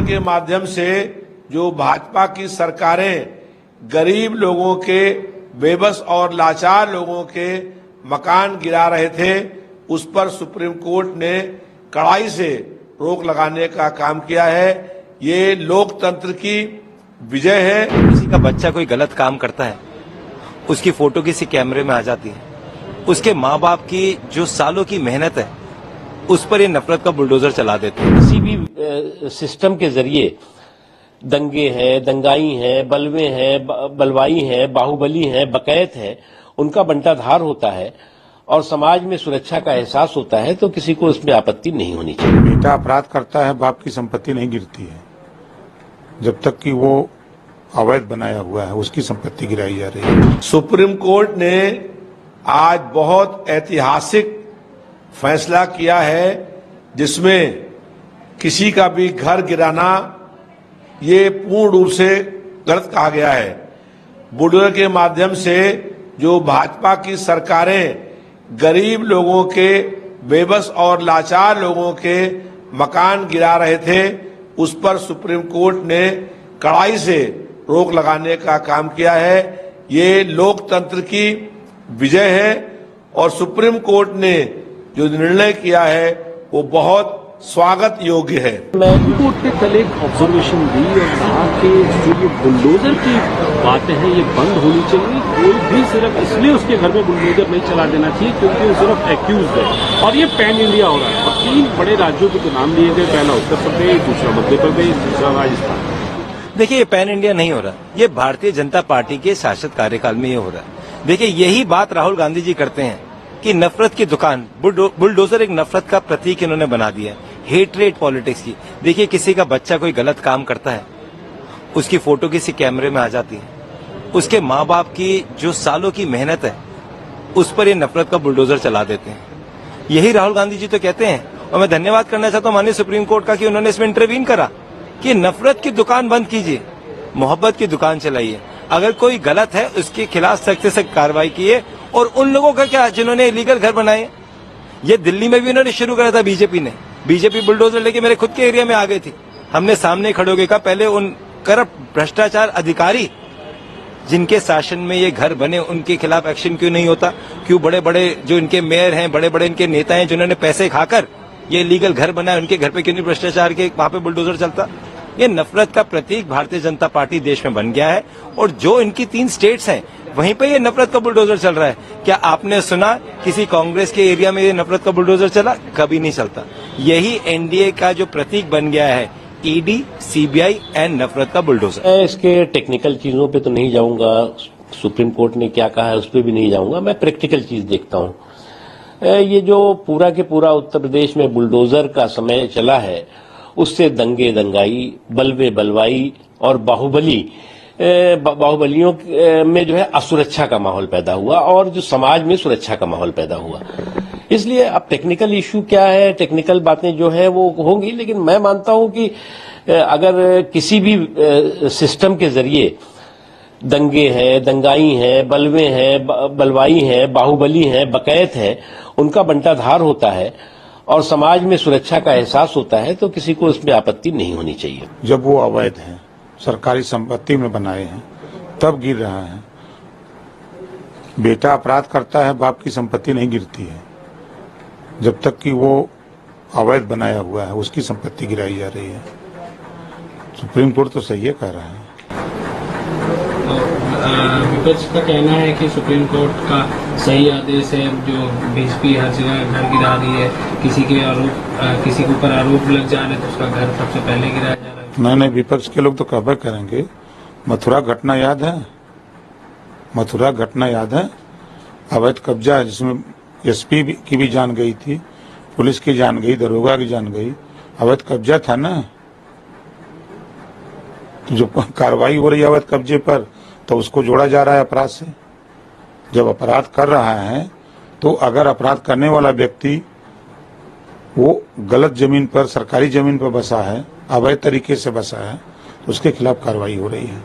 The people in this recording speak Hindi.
बुलडोजर के माध्यम से जो भाजपा की सरकारें गरीब लोगों के, बेबस और लाचार लोगों के मकान गिरा रहे थे, उस पर सुप्रीम कोर्ट ने कड़ाई से रोक लगाने का काम किया है। ये लोकतंत्र की विजय है। किसी का बच्चा कोई गलत काम करता है, उसकी फोटो किसी कैमरे में आ जाती है, उसके माँ बाप की जो सालों की मेहनत है उस पर ये नफरत का बुलडोजर चला देते हैं। किसी भी सिस्टम के जरिए दंगे हैं, दंगाई हैं, बलवे हैं, बलवाई हैं, बाहुबली हैं, बकैत हैं, उनका बंटाधार होता है और समाज में सुरक्षा का एहसास होता है, तो किसी को इसमें आपत्ति नहीं होनी चाहिए। बेटा अपराध करता है, बाप की संपत्ति नहीं गिरती है। जब तक कि वो अवैध बनाया हुआ है उसकी संपत्ति गिराई जा रही है। सुप्रीम कोर्ट ने आज बहुत ऐतिहासिक फैसला किया है, जिसमें किसी का भी घर गिराना ये पूर्ण रूप से गलत कहा गया है। बुलडोजर के माध्यम से जो भाजपा की सरकारें गरीब लोगों के, बेबस और लाचार लोगों के मकान गिरा रहे थे, उस पर सुप्रीम कोर्ट ने कड़ाई से रोक लगाने का काम किया है। ये लोकतंत्र की विजय है और सुप्रीम कोर्ट ने जो निर्णय किया है वो बहुत स्वागत योग्य है। कोर्ट ने कल एक ऑब्जर्वेशन दी और कहा कि जो ये बुलडोजर की बातें हैं ये बंद होनी चाहिए। कोई भी सिर्फ इसलिए उसके घर में बुलडोजर नहीं चला देना चाहिए क्योंकि वो सिर्फ एक्यूज है। और ये पैन इंडिया हो रहा है और 3 बड़े राज्यों के तो नाम लिए गए, पहला उत्तर प्रदेश, दूसरा मध्य प्रदेश, तीसरा राजस्थान। देखिए, ये पैन इंडिया नहीं हो रहा, ये भारतीय जनता पार्टी के शासक कार्यकाल में ये हो रहा है। देखिए, यही बात राहुल गांधी जी करते हैं कि नफरत की दुकान, बुलडोजर एक नफरत का प्रतीक इन्होंने बना दिया है, हेटरेट पॉलिटिक्स की। देखिए, किसी का बच्चा कोई गलत काम करता है, उसकी फोटो किसी कैमरे में आ जाती है, उसके माँ बाप की जो सालों की मेहनत है उस पर ये नफरत का बुलडोजर चला देते हैं। यही राहुल गांधी जी तो कहते हैं। और मैं धन्यवाद करना चाहता हूँ माननीय सुप्रीम कोर्ट का कि उन्होंने इसमें इंटरवीन करा कि नफरत की दुकान बंद कीजिए, मोहब्बत की दुकान चलाइए। अगर कोई गलत है उसके खिलाफ सख्त से सख्त कार्रवाई कीजिए। और उन लोगों का क्या जिन्होंने इलीगल घर बनाए, ये दिल्ली में भी उन्होंने शुरू करा था बीजेपी ने। बीजेपी बुलडोजर लेके मेरे खुद के एरिया में आ गई थी। हमने सामने खड़े होकर कहा पहले उन करप्ट भ्रष्टाचार अधिकारी जिनके शासन में ये घर बने उनके खिलाफ एक्शन क्यों नहीं होता? क्यों बड़े बड़े जो इनके मेयर हैं, बड़े बड़े इनके नेता हैं जिन्होंने पैसे खाकर ये इलीगल घर बनाए, उनके घर पे क्यों नहीं भ्रष्टाचार के वहां पे बुलडोजर चलता? ये नफरत का प्रतीक भारतीय जनता पार्टी देश में बन गया है। और जो इनकी 3 स्टेट्स हैं वहीं पे ये नफरत का बुलडोजर चल रहा है। क्या आपने सुना किसी कांग्रेस के एरिया में ये नफरत का बुलडोजर चला? कभी नहीं चलता। यही एनडीए का जो प्रतीक बन गया है, ईडी, सीबीआई एंड नफरत का बुलडोजर। मैं इसके टेक्निकल चीजों पे तो नहीं जाऊंगा, सुप्रीम कोर्ट ने क्या कहा है उस पर भी नहीं जाऊंगा। मैं प्रैक्टिकल चीज देखता हूँ। ये जो पूरा के पूरा उत्तर प्रदेश में बुलडोजर का समय चला है, उससे दंगे दंगाई, बलवे बलवाई और बाहुबलियों में जो है असुरक्षा का माहौल पैदा हुआ और जो समाज में सुरक्षा का माहौल पैदा हुआ। इसलिए अब टेक्निकल इश्यू क्या है, टेक्निकल बातें जो है वो होंगी, लेकिन मैं मानता हूं कि अगर किसी भी सिस्टम के जरिए दंगे हैं, दंगाई हैं, बलवे हैं, बलवाई हैं, बाहुबली हैं, बकैत हैं, उनका बंटाधार होता है और समाज में सुरक्षा का एहसास होता है, तो किसी को इसमें आपत्ति नहीं होनी चाहिए। जब वो अवैध है, सरकारी संपत्ति में बनाए हैं, तब गिर रहा है। बेटा अपराध करता है, बाप की संपत्ति नहीं गिरती है। जब तक कि वो अवैध बनाया हुआ है उसकी संपत्ति गिराई जा रही है। सुप्रीम कोर्ट तो सही है कह रहा है। विपक्ष का कहना है कि सुप्रीम कोर्ट का सही आदेश है, जो बीजेपी हर जगह घर गिरा रही है, किसी के ऊपर आरोप लग जा रहे तो उसका घर सबसे पहले गिराया जा रहा है। नहीं, विपक्ष के लोग तो कहबे करेंगे। मथुरा घटना याद है? मथुरा घटना याद है? अवैध कब्जा है जिसमें एसपी की भी जान गई थी, पुलिस की जान गई, दरोगा की जान गई। अवैध कब्जा था ना। तो जो कार्रवाई हो रही है अवैध कब्जे पर, तो उसको जोड़ा जा रहा है अपराध से। जब अपराध कर रहा है तो अगर अपराध करने वाला व्यक्ति वो गलत जमीन पर, सरकारी जमीन पर बसा है, अवैध तरीके से बसा है, तो उसके खिलाफ कार्रवाई हो रही है।